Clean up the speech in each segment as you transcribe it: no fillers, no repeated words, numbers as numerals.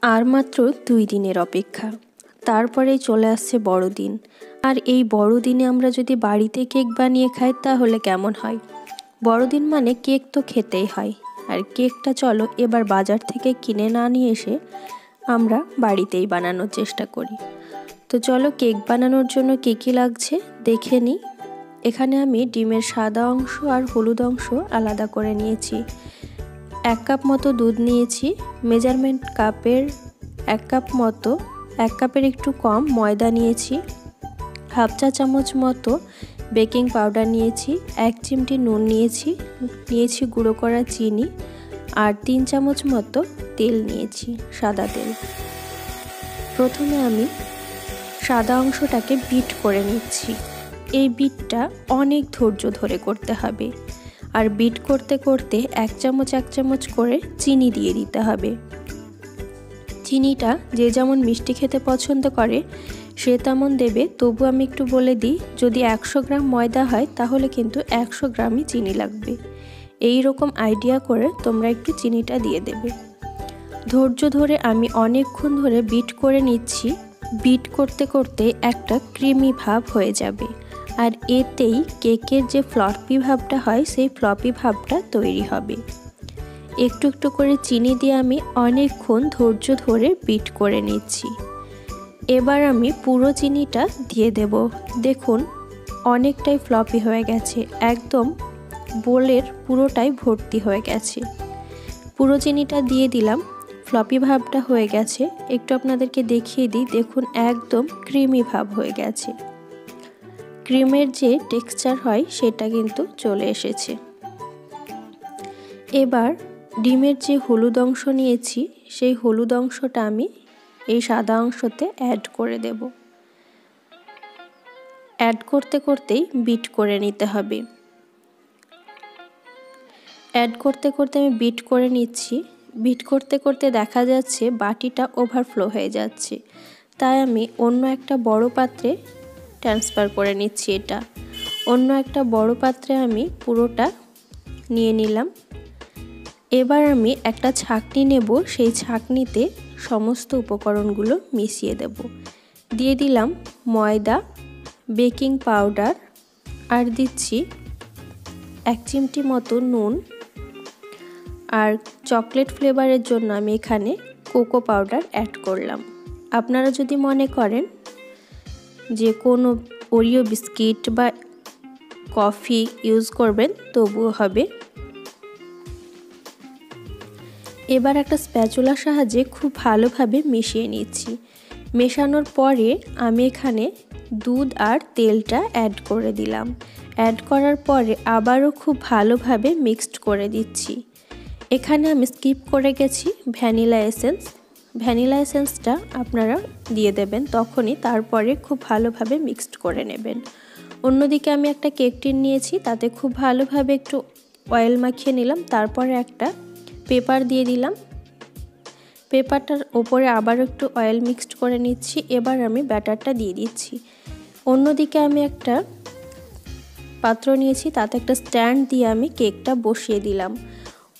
আর মাত্র 2 দিনের অপেক্ষা, তারপরেই চলে আসছে বড়দিন। আর এই বড়দিনে আমরা যদি বাড়িতে কেক বানিয়ে খাই তাহলে কেমন হয়? বড়দিন মানে কেক তো খেতেই হয়। আর কেকটা চলো এবার বাজার থেকে কিনে না নিয়ে এসে আমরা বাড়িতেই বানানোর চেষ্টা করি। তো চলো কেক বানানোর জন্য কী কী লাগছে দেখে নিই। এখানে আমি ডিমের সাদা অংশ আর হলুদ অংশ আলাদা করে নিয়েছি। 1 কাপ মতো দুধ নিয়েছি, মেজারমেন্ট কাপের 1 কাপ মতো, 1 কাপের একটু কম ময়দা নিয়েছি, হাফ চা চামচ মতো বেকিং পাউডার নিয়েছি, 1 চিমটি নুন নিয়েছি, গুঁড়ো করা চিনি আর 3 চামচ মতো তেল নিয়েছি, সাদা তেল। প্রথমে আমি সাদা অংশটাকে বিট করে নিচ্ছি। এই বিটটা অনেক ধৈর্য ধরে করতে হবে। আর বিট করতে করতে 1 চামচ করে চিনি দিয়ে দিতে হবে। চিনিটা যে যেমন মিষ্টি খেতে পছন্দ করে সে তেমন দেবে, তবু আমি একটু বলে দিই, যদি 100 গ্রাম ময়দা হয় তাহলে কিন্তু 100 গ্রামই চিনি লাগবে। এই রকম আইডিয়া করে তোমরা একটু চিনিটা দিয়ে দেবে। ধৈর্য ধরে আমি অনেকক্ষণ ধরে বিট করে নিচ্ছি। বিট করতে করতে একটা ক্রিমি ভাব হয়ে যাবে, আর এতেই কেকের যে ফ্লপি ভাবটা হয় সেই ফ্লপি ভাবটা তৈরি হবে। একটু একটু করে চিনি দিয়ে আমি অনেকক্ষণ ধৈর্য ধরে বিট করে নিচ্ছি। এবার আমি পুরো চিনিটা দিয়ে দেব। দেখুন অনেকটাই ফ্লপি হয়ে গেছে, একদম বোলের পুরোটাই ভর্তি হয়ে গেছে। পুরো চিনিটা দিয়ে দিলাম, ফ্লপি ভাবটা হয়ে গেছে। একটু আপনাদেরকে দেখিয়ে দিই, দেখুন একদম ক্রিমি ভাব হয়ে গেছে। ক্রিমের যে টেক্সচার হয় সেটা কিন্তু চলে এসেছে। এবার ডিমের যে হলুদ অংশ নিয়েছি সেই হলুদ অংশটা আমি এই সাদা অংশতে অ্যাড করে দেব। অ্যাড করতে করতেই বিট করে নিতে হবে। অ্যাড করতে করতে আমি বিট করে নিচ্ছি। বিট করতে করতে দেখা যাচ্ছে বাটিটা ওভারফ্লো হয়ে যাচ্ছে, তাই আমি অন্য একটা বড় পাত্রে ট্রান্সফার করে নিচ্ছি। এটা অন্য একটা বড় পাত্রে আমি পুরোটা নিয়ে নিলাম। এবার আমি একটা ছাঁকনি নেব, সেই ছাঁকনিতে সমস্ত উপকরণগুলো মিশিয়ে দেব। দিয়ে দিলাম ময়দা, বেকিং পাউডার, আর দিচ্ছি 1 চিমটি মতো নুন, আর চকলেট ফ্লেভারের জন্য আমি এখানে কোকো পাউডার অ্যাড করলাম। আপনারা যদি মনে করেন যে কোনো ওরিও বিস্কিট বা কফি ইউজ করবেন তবুও হবে। এবার একটা স্প্যাচুলার সাহায্যে খুব ভালোভাবে মিশিয়ে নিচ্ছি। মেশানোর পরে আমি এখানে দুধ আর তেলটা অ্যাড করে দিলাম। অ্যাড করার পরে আবারও খুব ভালোভাবে মিক্সড করে দিচ্ছি। এখানে আমি স্কিপ করে গেছি ভ্যানিলা এসেন্স। ভ্যানিলা এসেন্সটা আপনারা দিয়ে দেবেন তখনই, তারপরে খুব ভালোভাবে মিক্সড করে নেবেন। অন্যদিকে আমি একটা কেক টিন নিয়েছি, তাতে খুব ভালোভাবে একটু অয়েল মাখিয়ে নিলাম, তারপরে একটা পেপার দিয়ে দিলাম। পেপারটার ওপরে আবার একটু অয়েল মিক্সড করে নিচ্ছি। এবার আমি ব্যাটারটা দিয়ে দিচ্ছি। অন্যদিকে আমি একটা পাত্র নিয়েছি, তাতে একটা স্ট্যান্ড দিয়ে আমি কেকটা বসিয়ে দিলাম।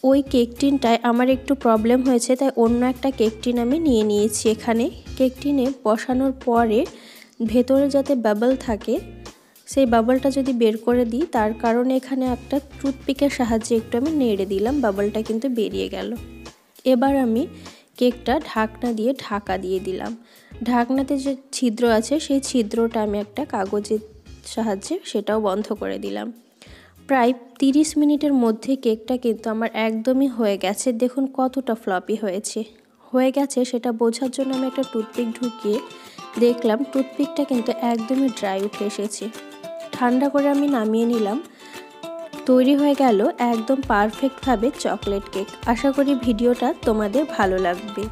ওই কেক টিনটায় আমার একটু প্রবলেম হয়েছে, তাই অন্য একটা কেক টিন আমি নিয়ে নিয়েছি। এখানে কেক টিনে বসানোর পরে ভেতরে যাতে বাবল থাকে, সেই বাবলটা যদি বের করে দিই, তার কারণে এখানে একটা টুথপিকের সাহায্যে একটু আমি নেড়ে দিলাম, বাবলটা কিন্তু বেরিয়ে গেল। এবার আমি কেকটা ঢাকনা দিয়ে ঢাকা দিয়ে দিলাম। ঢাকনাতে যে ছিদ্র আছে সেই ছিদ্রটা আমি একটা কাগজের সাহায্যে সেটাও বন্ধ করে দিলাম। প্রায় 30 মিনিটের মধ্যে কেকটা কিন্তু আমার একদমই হয়ে গেছে। দেখুন কতটা ফ্লপি হয়ে গেছে সেটা বোঝার জন্য আমি একটা টুথপিক ঢুকিয়ে দেখলাম টুথপিকটা কিন্তু একদমই ড্রাই উঠে এসেছে। ঠান্ডা করে আমি নামিয়ে নিলাম। তৈরি হয়ে গেল একদম পারফেক্টভাবে চকলেট কেক। আশা করি ভিডিওটা তোমাদের ভালো লাগবে।